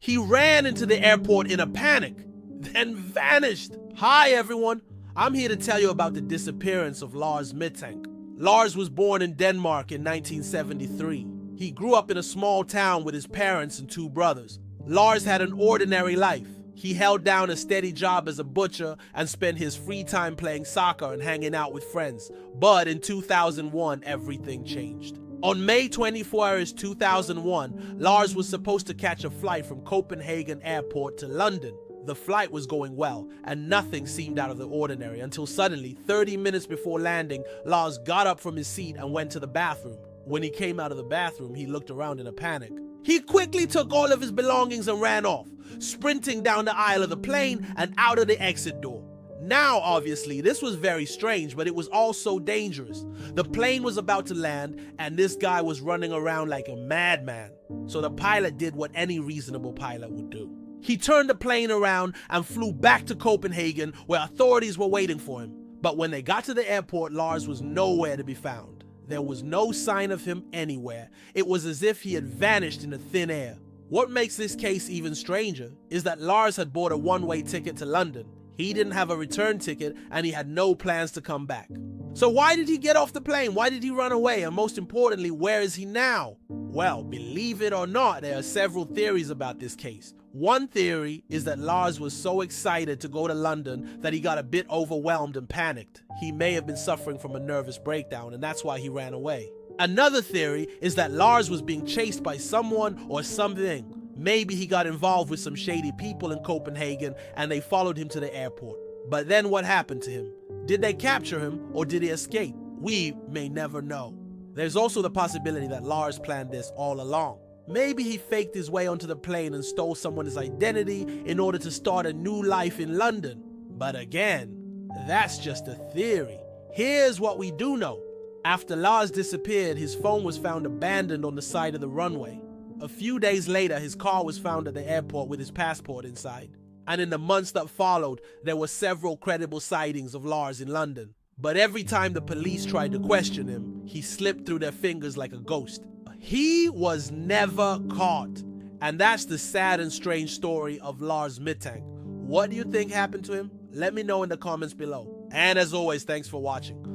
He ran into the airport in a panic, then vanished. Hi everyone, I'm here to tell you about the disappearance of Lars Mittank. Lars was born in Denmark in 1973. He grew up in a small town with his parents and two brothers. Lars had an ordinary life. He held down a steady job as a butcher and spent his free time playing soccer and hanging out with friends. But in 2001, everything changed. On May 24th, 2001, Lars was supposed to catch a flight from Copenhagen Airport to London. The flight was going well, and nothing seemed out of the ordinary until suddenly, 30 minutes before landing, Lars got up from his seat and went to the bathroom. When he came out of the bathroom, he looked around in a panic. He quickly took all of his belongings and ran off, sprinting down the aisle of the plane and out of the exit door. Now, obviously, this was very strange, but it was also dangerous. The plane was about to land, and this guy was running around like a madman. So the pilot did what any reasonable pilot would do. He turned the plane around and flew back to Copenhagen, where authorities were waiting for him. But when they got to the airport, Lars was nowhere to be found. There was no sign of him anywhere. It was as if he had vanished into thin air. What makes this case even stranger is that Lars had bought a one-way ticket to London. He didn't have a return ticket, and he had no plans to come back. So why did he get off the plane? Why did he run away? And most importantly, where is he now? Well, believe it or not, there are several theories about this case. One theory is that Lars was so excited to go to London that he got a bit overwhelmed and panicked. He may have been suffering from a nervous breakdown, and that's why he ran away. Another theory is that Lars was being chased by someone or something. Maybe he got involved with some shady people in Copenhagen and they followed him to the airport. But then what happened to him? Did they capture him or did he escape? We may never know. There's also the possibility that Lars planned this all along. Maybe he faked his way onto the plane and stole someone's identity in order to start a new life in London. But again, that's just a theory. Here's what we do know. After Lars disappeared, his phone was found abandoned on the side of the runway. A few days later, his car was found at the airport with his passport inside. And in the months that followed, there were several credible sightings of Lars in London. But every time the police tried to question him, he slipped through their fingers like a ghost. He was never caught. And that's the sad and strange story of Lars Mittank. What do you think happened to him? Let me know in the comments below. And as always, thanks for watching.